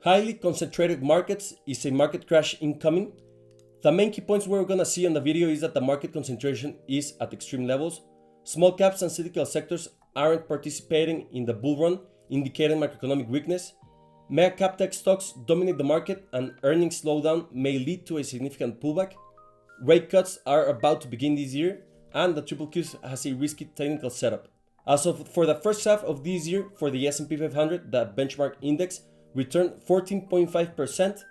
Highly concentrated markets is a market crash incoming. The main key points we're gonna see on the video is that the market concentration is at extreme levels. Small caps and cyclical sectors aren't participating in the bull run, indicating macroeconomic weakness. Mega cap tech stocks dominate the market and earnings slowdown may lead to a significant pullback. Rate cuts are about to begin this year and the QQQ has a risky technical setup. For the first half of this year, for the S&P 500, the benchmark index returned 14.5%.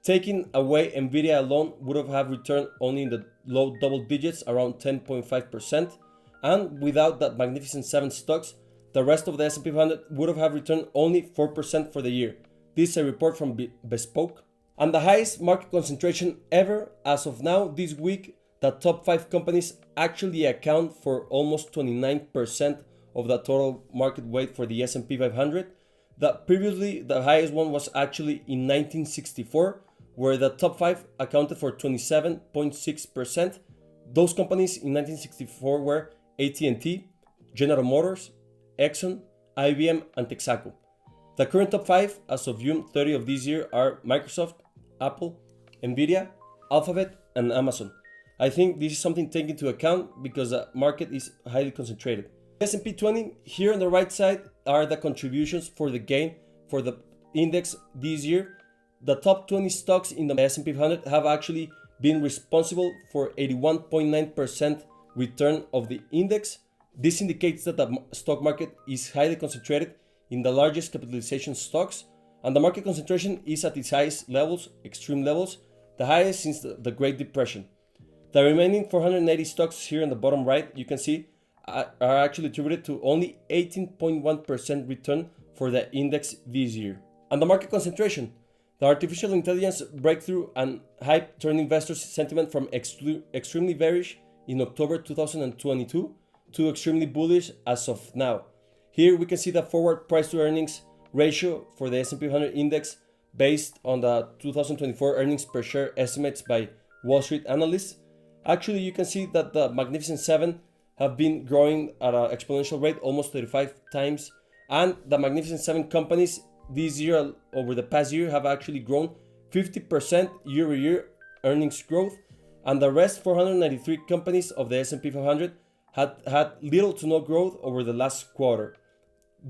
Taking away Nvidia alone would have returned only in the low double digits, around 10.5%. And without that Magnificent 7 stocks, the rest of the S&P 500 would have returned only 4% for the year. This is a report from Bespoke. And the highest market concentration ever as of now this week, the top 5 companies actually account for almost 29% of the total market weight for the S&P 500. Previously, the highest one was actually in 1964, where the top 5 accounted for 27.6%. Those companies in 1964 were AT&T, General Motors, Exxon, IBM, and Texaco. The current top 5 as of June 30 of this year are Microsoft, Apple, Nvidia, Alphabet, and Amazon. I think this is something taken into account because the market is highly concentrated. S&P 20 here on the right side are the contributions for the gain for the index this year. The top 20 stocks in the S&P 500 have actually been responsible for 81.9% return of the index. This indicates that the stock market is highly concentrated in the largest capitalization stocks, and the market concentration is at its highest levels, extreme levels, the highest since the Great Depression. The remaining 480 stocks here on the bottom right, you can see, are actually attributed to only 18.1% return for the index this year. And the market concentration, the artificial intelligence breakthrough and hype turned investors' sentiment from extremely bearish in October 2022 to extremely bullish as of now. Here we can see the forward price to earnings ratio for the S&P 500 index based on the 2024 earnings per share estimates by Wall Street analysts. Actually, you can see that the Magnificent 7 have been growing at an exponential rate, almost 35 times. And the Magnificent 7 companies this year, over the past year, have actually grown 50% year-over-year earnings growth. And the rest 493 companies of the S&P 500 had little to no growth over the last quarter.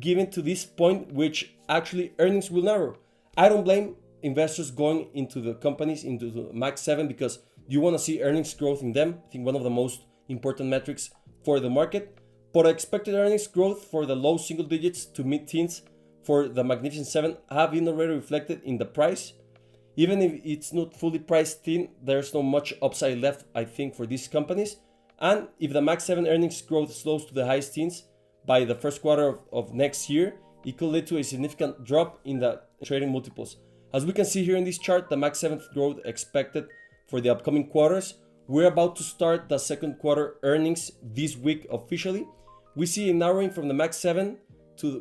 Given to this point, which actually earnings will narrow. I don't blame investors going into the companies, into the Max 7, because you want to see earnings growth in them. I think one of the most important metrics for the market. But expected earnings growth for the low single digits to mid-teens for the Magnificent 7 have been already reflected in the price. Even if it's not fully priced in, there's not much upside left, I think, for these companies. And if the Max 7 earnings growth slows to the highest teens by the first quarter of next year, it could lead to a significant drop in the trading multiples. As we can see here in this chart, the Max 7 growth expected for the upcoming quarters. We're about to start the second quarter earnings this week officially. We see a narrowing from the Max 7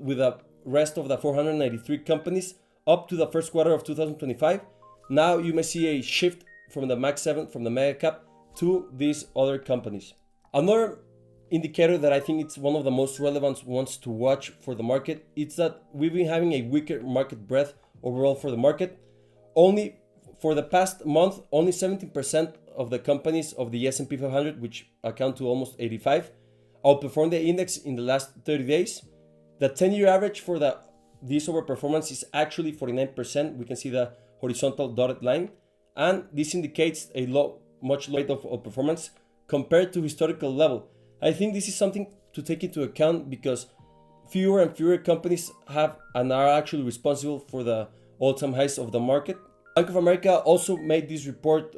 with the rest of the 493 companies up to the first quarter of 2025. Now you may see a shift from the Max 7, from the mega cap, to these other companies. Another indicator that I think it's one of the most relevant ones to watch for the market is that we've been having a weaker market breadth overall for the market. Only for the past month, only 17% of the companies of the S&P 500, which account to almost 85, outperformed the index in the last 30 days. The 10-year average for this overperformance is actually 49%. We can see the horizontal dotted line, and this indicates a much lower rate of performance compared to historical level. I think this is something to take into account because fewer and fewer companies have and are actually responsible for the all-time highs of the market. Bank of America also made this report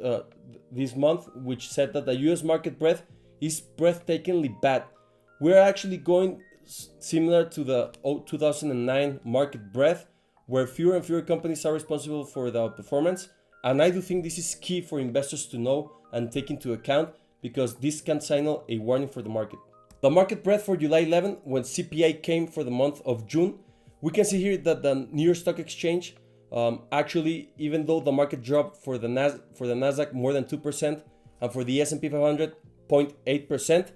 this month, which said that the US market breadth is breathtakingly bad. We're actually going similar to the 2009 market breadth, where fewer and fewer companies are responsible for the performance. And I do think this is key for investors to know and take into account because this can signal a warning for the market. The market breadth for July 11, when CPI came for the month of June, we can see here that the New York Stock Exchange actually, even though the market dropped for the Nasdaq more than 2% and for the S&P 500 0.8%,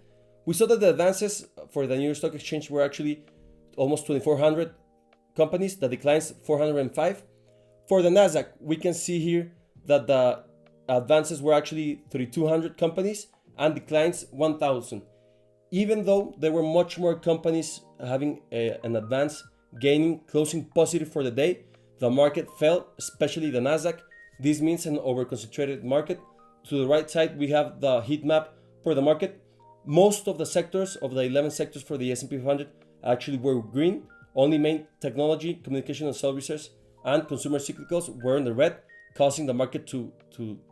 we saw that the advances for the New York Stock Exchange were actually almost 2,400 companies, the declines 405. For the Nasdaq, we can see here that the advances were actually 3,200 companies and declines 1,000. Even though there were much more companies having an advance, gaining, closing positive for the day, the market fell, especially the Nasdaq. This means an overconcentrated market. To the right side, we have the heat map for the market. Most of the sectors of the 11 sectors for the S&P 500 actually were green. Only main technology, communication and services, and consumer cyclicals were in the red, causing the market to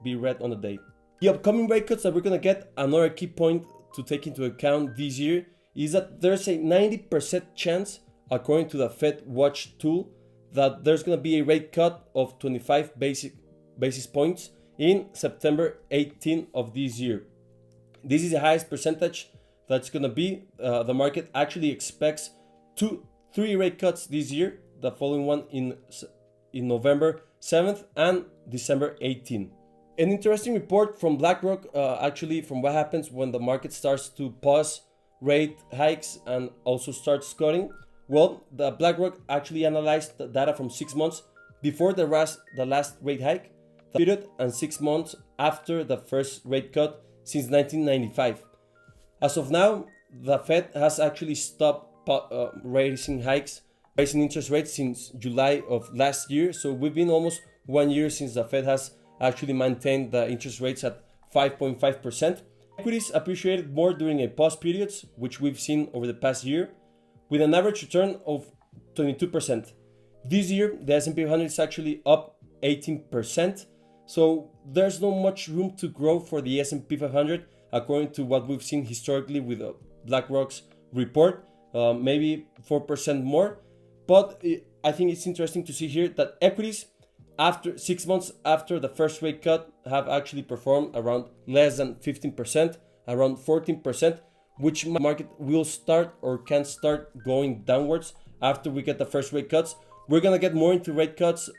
be red on the day. The upcoming rate cuts that we're going to get, another key point to take into account this year is that there's a 90% chance, according to the Fed Watch tool, that there's going to be a rate cut of 25 basis points in September 18 of this year. This is the highest percentage that's going to be. The market actually expects 3 rate cuts this year, the following one in November 7th and December 18th. An interesting report from BlackRock, actually from what happens when the market starts to pause rate hikes and also starts cutting. Well, the BlackRock actually analyzed the data from 6 months before the last rate hike, the period, and 6 months after the first rate cut since 1995. As of now, the Fed has actually stopped raising interest rates since July of last year. So we've been almost 1 year since the Fed has actually maintained the interest rates at 5.5%. Equities appreciated more during a pause periods, which we've seen over the past year, with an average return of 22%. This year, the S&P 500 is actually up 18%. So there's not much room to grow for the S&P 500, according to what we've seen historically with BlackRock's report, maybe 4% more. But I think it's interesting to see here that equities, after 6 months after the first rate cut, have actually performed around less than 15%, around 14%, which market will start or can start going downwards after we get the first rate cuts. We're gonna get more into rate cuts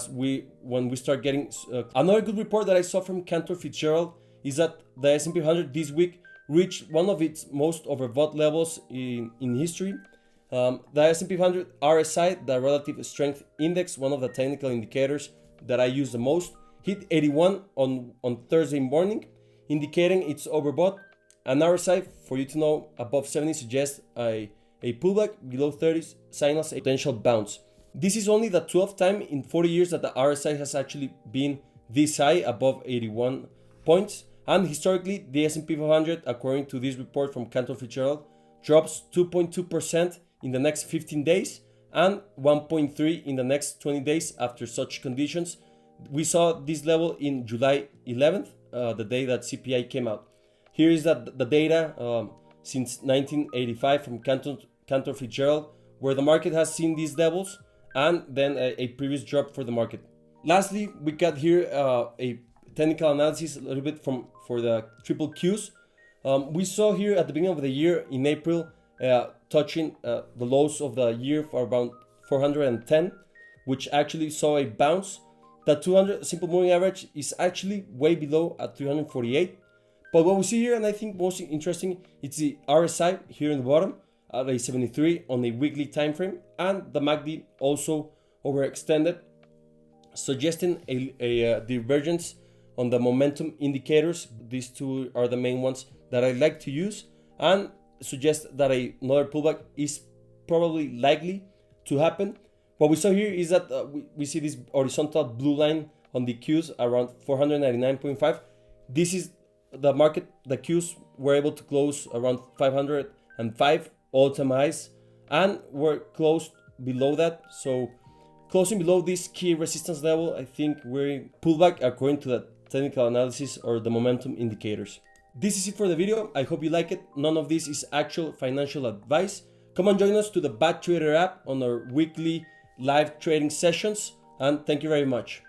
when we start getting another good report that I saw from Cantor Fitzgerald is that the S&P 500 this week reached one of its most overbought levels in history. The S&P 500 RSI, the relative strength index, one of the technical indicators that I use the most, hit 81 on Thursday morning, indicating it's overbought. An RSI, for you to know, above 70 suggests a pullback, below 30 signals a potential bounce. This is only the 12th time in 40 years that the RSI has actually been this high, above 81 points. And historically, the S&P 500, according to this report from Cantor Fitzgerald, drops 2.2% in the next 15 days and 1.3% in the next 20 days after such conditions. We saw this level in July 11th, the day that CPI came out. Here is the data since 1985 from Cantor Fitzgerald, where the market has seen these levels and then a previous drop for the market. Lastly, we got here a technical analysis a little bit for the triple Qs. We saw here at the beginning of the year in April touching the lows of the year for around 410, which actually saw a bounce. The 200 simple moving average is actually way below at 348. But what we see here, and I think most interesting, it's the RSI here in the bottom at a 73 on a weekly time frame, and the MACD also overextended, suggesting a divergence on the momentum indicators. These two are the main ones that I like to use, and suggest that another pullback is probably likely to happen. What we saw here is that we see this horizontal blue line on the Qs around 499.5. This is the market. The Qs were able to close around 505 all-time highs, and were closed below that. So closing below this key resistance level, I think we're in pullback according to the technical analysis or the momentum indicators. This is it for the video. I hope you like it. None of this is actual financial advice. Come and join us to the Bad Trader app on our weekly live trading sessions, and thank you very much.